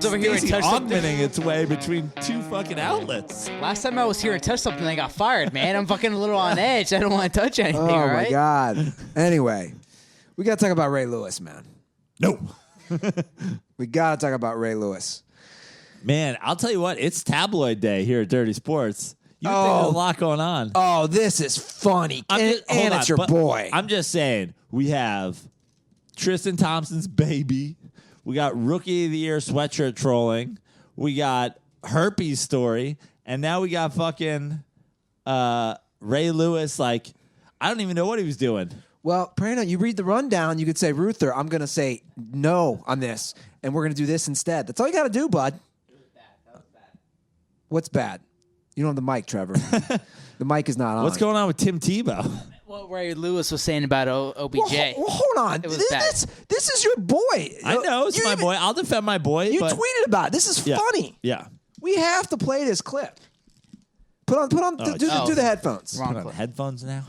over here and touch augmenting its way between two fucking outlets. Last time I was here and touched something, I got fired, man. I'm fucking a little on edge. I don't want to touch anything, all right? Oh, my God. Anyway, we got to talk about Ray Lewis, man. No. We got to talk about Ray Lewis. Man, I'll tell you what. It's tabloid day here at Dirty Sports. You think there's a lot going on. Oh, this is funny. And it's your boy. I'm just saying, we have Tristan Thompson's baby. We got Rookie of the Year sweatshirt trolling. We got herpes story. And now we got fucking Ray Lewis. Like, I don't even know what he was doing. Well, Praino, you read the rundown. You could say, Ruther, I'm going to say no on this. And we're going to do this instead. That's all you got to do, bud. It was bad. That was bad. What's bad? You don't have the mic, Trevor. The mic is not on. What's going on with Tim Tebow? What Ray Lewis was saying about OBJ. Well, hold on. It was bad. This is your boy. I know. It's my boy. I'll defend my boy. You but tweeted about it. This is funny. Yeah. We have to play this clip. Put on. Do the headphones. Wrong Put on headphones now.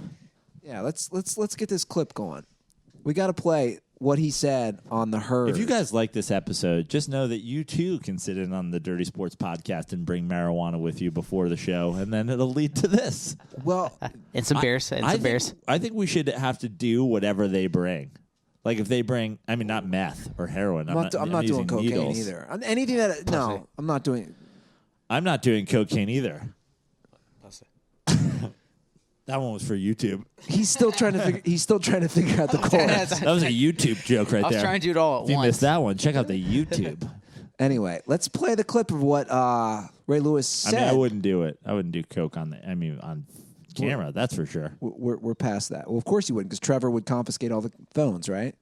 Yeah, let's get this clip going. We got to play what he said on the herd. If you guys like this episode, just know that you too can sit in on the Dirty Sports podcast and bring marijuana with you before the show, and then it'll lead to this. Well, and some bears. I think we should have to do whatever they bring. Like if they bring, I mean, not meth or heroin. I'm not doing cocaine needles. either. Anything that no, I'm not doing. I'm not doing cocaine either. That one was for YouTube. He's still trying to figure out the chorus. That was a YouTube joke right there. I was trying to do it all at once. If you missed that one, check out the YouTube. Anyway, let's play the clip of what Ray Lewis said. I mean, I wouldn't do it. I wouldn't do coke on camera. That's for sure. We're past that. Well, of course you wouldn't, because Trevor would confiscate all the phones, right?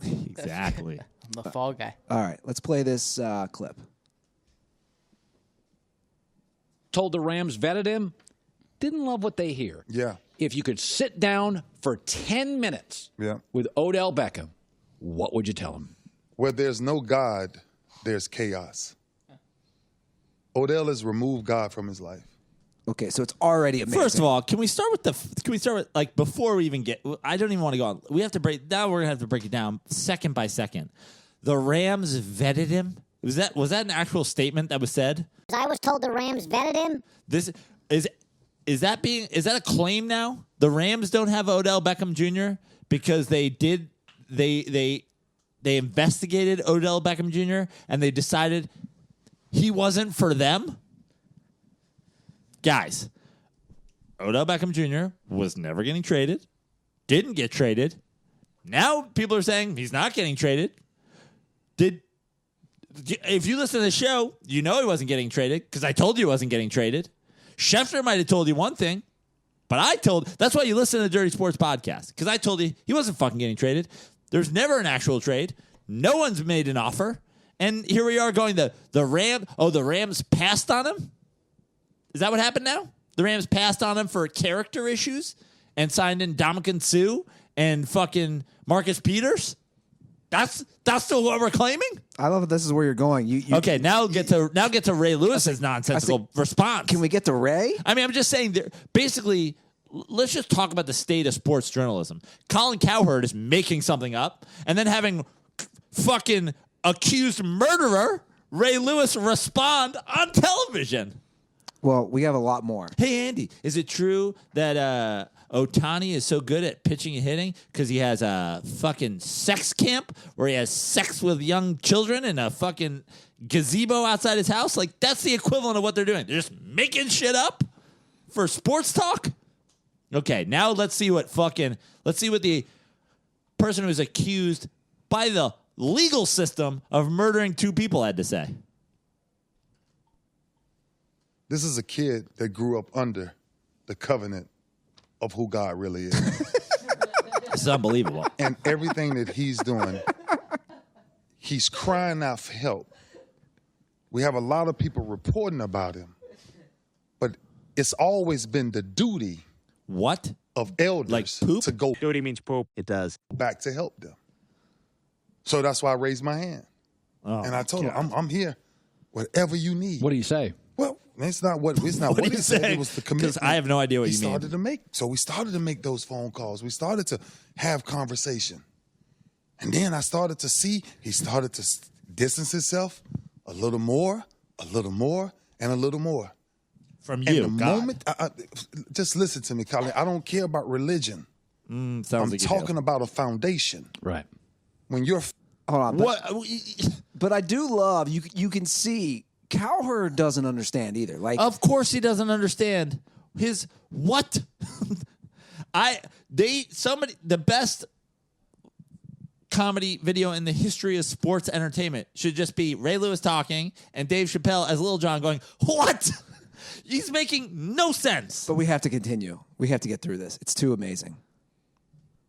Exactly. I'm the fall guy. All right, let's play this clip. Told the Rams vetted him. Didn't love what they hear. Yeah. If you could sit down for 10 minutes with Odell Beckham, what would you tell him? Where there's no God, there's chaos. Odell has removed God from his life. Okay, so it's already amazing. First of all, can we start with like before we even get? I don't even want to go on. We have to break. Now we're gonna have to break it down second by second. The Rams vetted him. Was that an actual statement that was said? I was told the Rams vetted him. This is that a claim now? The Rams don't have Odell Beckham Jr. because they investigated Odell Beckham Jr. and they decided he wasn't for them. Guys, Odell Beckham Jr. was never getting traded, didn't get traded. Now people are saying he's not getting traded. If you listen to the show, you know he wasn't getting traded because I told you he wasn't getting traded. Schefter might have told you one thing, but that's why you listen to the Dirty Sports podcast, because I told you he wasn't fucking getting traded. There's never an actual trade. No one's made an offer. And here we are going the Rams passed on him? Is that what happened now? The Rams passed on him for character issues and signed in Ndamukong Suh and fucking Marcus Peters? That's still what we're claiming? I love that this is where you're going. Okay, now get to Ray Lewis's nonsensical response. Can we get to Ray? I mean, I'm just saying, basically, let's just talk about the state of sports journalism. Colin Cowherd is making something up and then having fucking accused murderer Ray Lewis respond on television. Well, we have a lot more. Hey, Andy, is it true that Ohtani is so good at pitching and hitting because he has a fucking sex camp where he has sex with young children in a fucking gazebo outside his house? Like, that's the equivalent of what they're doing. They're just making shit up for sports talk? Okay, now let's see what the person who was accused by the legal system of murdering two people had to say. This is a kid that grew up under the covenant of who God really is. This is unbelievable. And everything that he's doing, he's crying out for help. We have a lot of people reporting about him, but it's always been the duty of elders like poop? to go Duty means poop. It does. back to help them. So that's why I raised my hand. Oh, and I told him, I'm here, whatever you need. What do you say? Well, it's not what he said. It was the commitment. Because I have no idea what you mean. So we started to make those phone calls. We started to have conversation. And then I started to see he started to distance himself a little more, a little more, and a little more. From And you, the God. moment, just listen to me, Colin. I don't care about religion. Sounds I'm like you talking about a foundation. Right. When you're Hold on. What? But I do love you can see Cowherd doesn't understand either. Like Of course he doesn't understand his what? The best comedy video in the history of sports entertainment should just be Ray Lewis talking and Dave Chappelle as Lil Jon going, "What?" He's making no sense. but we have to continue. We have to get through this. It's too amazing.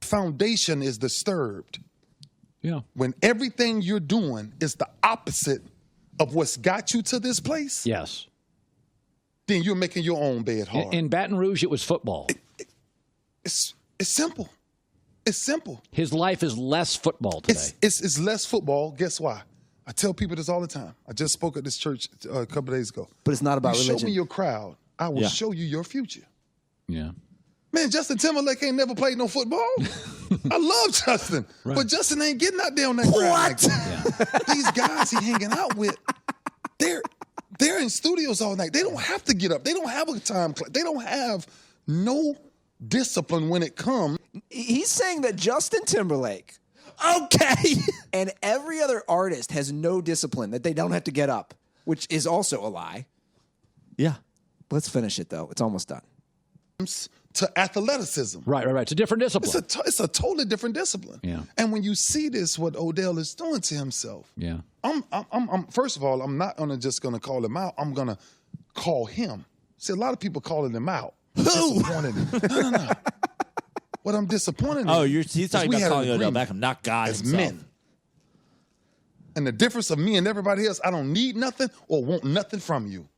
foundation is disturbed, Yeah. when everything you're doing is the opposite of what's got you to this place, Yes. then you're making your own bed hard. In Baton Rouge, it was football. It's simple. It's simple. His life is less football today. It's less football. Guess why? I tell people this all the time. I just spoke at this church a couple days ago. But it's not about You religion. show me your crowd, I will Yeah. show you your future. Yeah. Man, Justin Timberlake ain't never played no football. I love Justin, but Justin ain't getting out there on that ground like that. These guys he hanging out with, they're in studios all night. They don't have to get up. They don't have a time clock. They don't have no discipline when it comes. He's saying that Justin Timberlake Okay. and every other artist has no discipline, that they don't have to get up, which is also a lie. Yeah. Let's finish it, though. It's almost done. To athleticism. Right. It's a different discipline. It's a totally different discipline. Yeah. And when you see this, what Odell is doing to himself, Yeah. I'm first of all, I'm not just gonna call him out. I'm gonna call him. See, a lot of people calling him out. Who? No. What I'm disappointed in. Oh, he's talking we about had an calling Odell agreement Beckham, not God as himself. men. And the difference of me and everybody else, I don't need nothing or want nothing from you.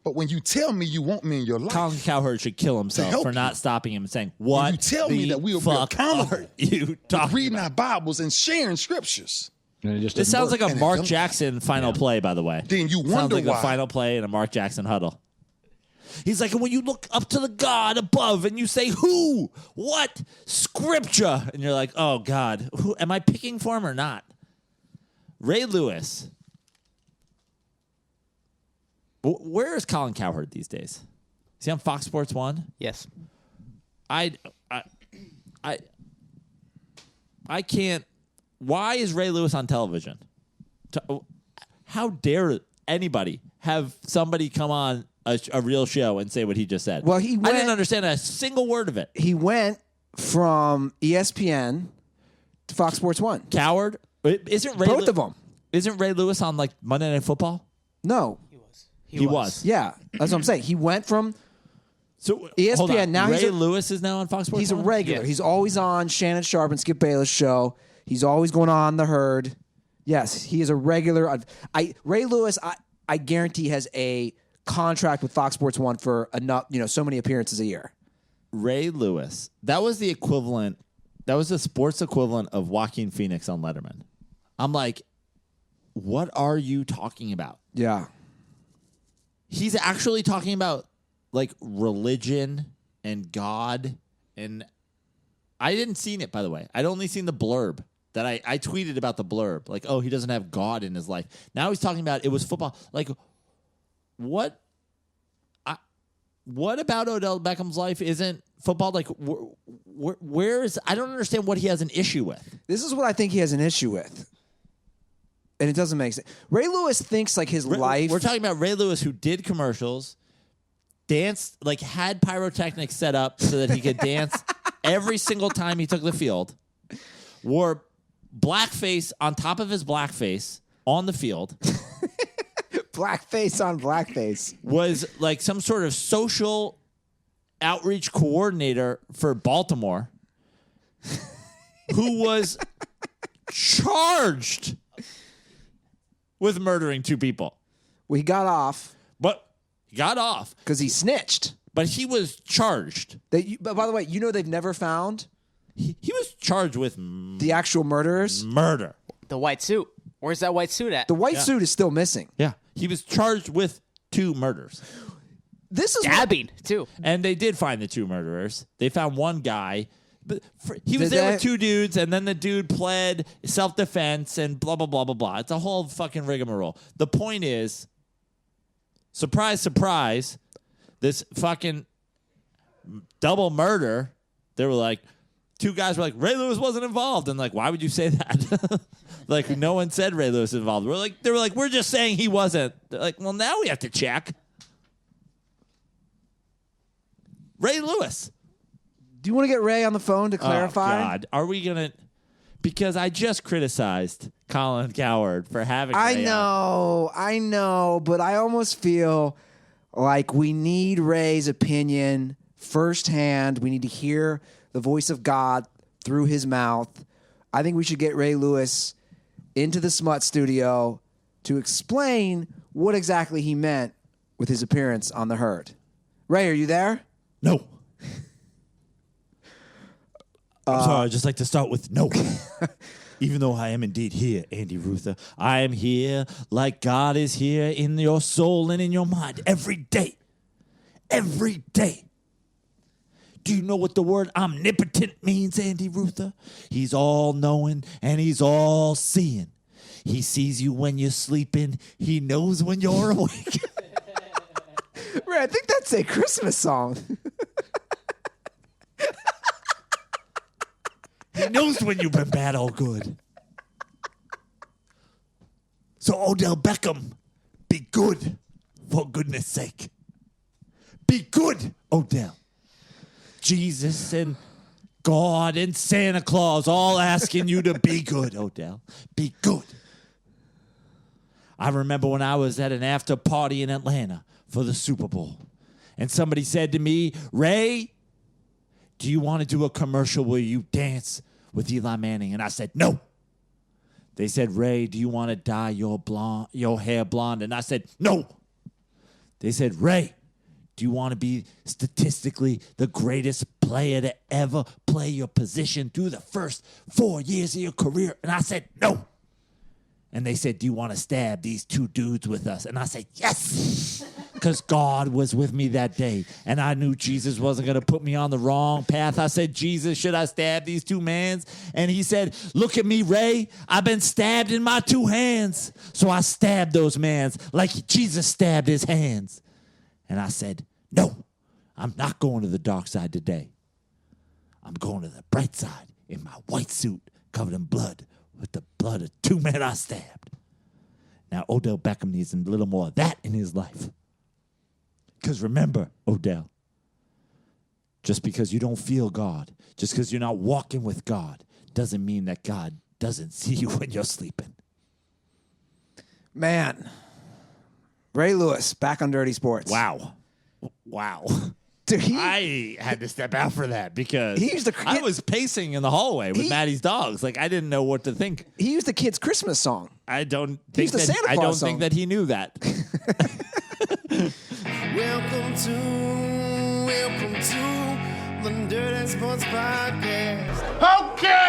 But when you tell me you want me in your life, Colin Cowherd should kill himself help for you. not stopping him and saying, "What you tell me the that we will be fuck accountable are you talking reading about?" our Bibles and sharing scriptures, And it just This didn't sounds work. like a And Mark then- Jackson final play, by the way. Then you Sounds wonder like why. the final play in a Mark Jackson huddle. He's like, when you look up to the God above and you say, "Who? What? Scripture?" And you're like, "Oh God, who am I picking for him or not?" Ray Lewis. Where is Colin Cowherd these days? Is he on Fox Sports 1? Yes. I can't. Why is Ray Lewis on television? How dare anybody have somebody come on a real show and say what he just said? Well, he I went- didn't understand a single word of it. He went from ESPN to Fox Sports 1. Coward. Isn't Ray Both of them. Isn't Ray Lewis on like Monday Night Football? No. He was. Yeah, that's what I'm saying. He went from So ESPN, hold on. now he's Ray a- Lewis is now on Fox Sports. he's a 1? regular. Yes. He's always on Shannon Sharp and Skip Bayless' show. He's always going on The Herd. Yes, he is a regular. Ray Lewis, I guarantee, has a contract with Fox Sports 1 for enough, so many appearances a year. Ray Lewis. That was the equivalent. That was the sports equivalent of Joaquin Phoenix on Letterman. I'm like, what are you talking about? Yeah. He's actually talking about like religion and God, and I didn't seen it, by the way. I'd only seen the blurb that I tweeted about the blurb, like, oh, he doesn't have God in his life. Now he's talking about it was football. Like, what about Odell Beckham's life isn't football? Like, where is? I don't understand what he has an issue with. This is what I think he has an issue with. And it doesn't make sense. Ray Lewis thinks like his life. We're talking about Ray Lewis, who did commercials, danced, like had pyrotechnics set up so that he could dance every single time he took the field, wore blackface on top of his blackface on the field, blackface on blackface. was like some sort of social outreach coordinator for Baltimore, who was charged with murdering 2 people. Well, he got off But he got off. because he snitched. But he was charged. But by the way, they've never found He was charged with the actual murderers. murder. The white suit. Where's that white suit at? The white suit is still missing. Yeah. He was charged with 2 murders. This is what- Dabbing, too. And they did find the 2 murderers. They found one guy He was Did there they? with two dudes, and then the dude pled self-defense and blah, blah, blah, blah, blah. It's a whole fucking rigmarole. The point is, surprise, surprise, this fucking double murder, they were like, two guys were like, Ray Lewis wasn't involved. And like, why would you say that? Like, no one said Ray Lewis was involved. They were like, we're just saying he wasn't. They're like, well, now we have to check. Ray Lewis. Do you want to get Ray on the phone to clarify? Oh, God. Are we going to? Because I just criticized Colin Cowherd for having I Ray on. I know, but I almost feel like we need Ray's opinion firsthand. We need to hear the voice of God through his mouth. I think we should get Ray Lewis into the Smut Studio to explain what exactly he meant with his appearance on The Herd. Ray, are you there? No. I'm sorry. I'd just like to start with no. Even though I am indeed here, Andy Ruther, I am here like God is here in your soul and in your mind every day. Every day. Do you know what the word omnipotent means, Andy Ruther? He's all-knowing and he's all-seeing. He sees you when you're sleeping. He knows when you're awake. Ray, I think that's a Christmas song. He knows when you've been bad or good. So, Odell Beckham, be good, for goodness sake. Be good, Odell. Jesus and God and Santa Claus all asking you to be good, Odell. Be good. I remember when I was at an after party in Atlanta for the Super Bowl, and somebody said to me, Ray, do you want to do a commercial where you dance with Eli Manning? And I said, no. They said, Ray, do you want to dye your hair blonde? And I said, no. They said, Ray, do you want to be statistically the greatest player to ever play your position through the first 4 years of your career? And I said, no. And they said, do you want to stab these two dudes with us? And I said, yes. Because God was with me that day. And I knew Jesus wasn't going to put me on the wrong path. I said, Jesus, should I stab these two mans? And he said, look at me, Ray. I've been stabbed in my two hands. So I stabbed those mans like Jesus stabbed his hands. And I said, no, I'm not going to the dark side today. I'm going to the bright side in my white suit covered in blood with the blood of two men I stabbed. Now, Odell Beckham needs a little more of that in his life. Because remember, Odell, just because you don't feel God, just because you're not walking with God, doesn't mean that God doesn't see you when you're sleeping. Man. Ray Lewis, back on Dirty Sports. Wow. Dude, I had to step out for that because He used to I was pacing in the hallway with Maddie's dogs. Like, I didn't know what to think. he used the kid's Christmas song. I don't He's think the that Santa I don't Claus think song. that he knew that. Welcome to the Dirty Sports Podcast. Okay!